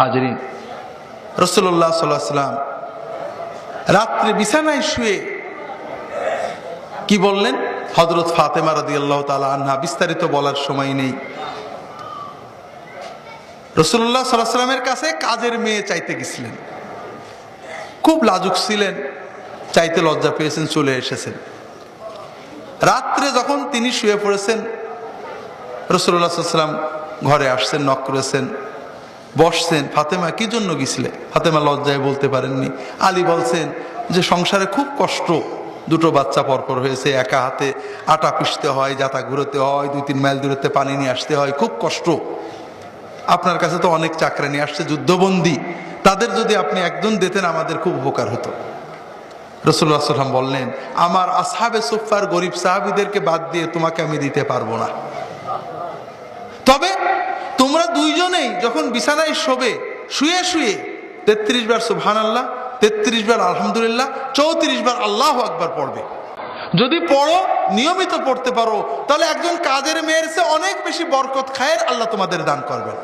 হাজরিন, রাসূলুল্লাহ সাল্লাল্লাহু আলাইহি ওয়াসাল্লাম রাত্রে বিছানায় শুয়ে কি বললেন? হযরত ফাতেমা রাদিয়াল্লাহু তাআলা আনহা, বিস্তারিত বলার সময় নেই। রাসূলুল্লাহ সাল্লাল্লাহু আলাইহি ওয়াসাল্লামের কাছে কাজের মেয়ে চাইতে গেছিলেন, খুব লাজুক ছিলেন, চাইতে লজ্জা পেয়েছেন, চলে এসেছেন। রাত্রে যখন তিনি শুয়ে পড়েছেন, রাসূলুল্লাহ সাল্লাল্লাহু আলাইহি ওয়াসাল্লাম ঘরে আসছেন, নক করেছেন, বসছেন। ফাতেমা, কি জন্য গেছিলে? ফাতেমা লজ্জায় বলতে পারেননি। আলী বলছেন যে সংসারে খুব কষ্ট, দুটো বাচ্চা পরপর হয়েছে, একা হাতে আটা পিষতে হয়, যাতা ঘুরোতে হয়, 2-3 মাইল দূরত্বে পানি নিয়ে আসতে হয়, খুব কষ্ট। আপনার কাছে তো অনেক চাকরানি আসছে যুদ্ধবন্দী, তাদের যদি আপনি একজন দিতেন আমাদের খুব উপকার হতো। রাসূলুল্লাহ সাল্লাল্লাহু আলাইহি ওয়াসাল্লাম বললেন, আমার আসহাবে সুফফার গরিব সাহাবীদেরকে বাদ দিয়ে তোমাকে আমি দিতে পারবো না। তবে তোমরা দুইজনেই যখন বিছানায় শোবে, শুয়ে শুয়ে 33 বার সুবহানাল্লাহ, 33 বার আলহামদুলিল্লাহ, 34 বার আল্লাহু আকবার পড়বে। যদি পড়ো, নিয়মিত পড়তে পারো, তাহলে একজন কাজের মেয়ের চেয়ে অনেক বেশি বরকত খায়ের আল্লাহ তোমাদের দান করবেন।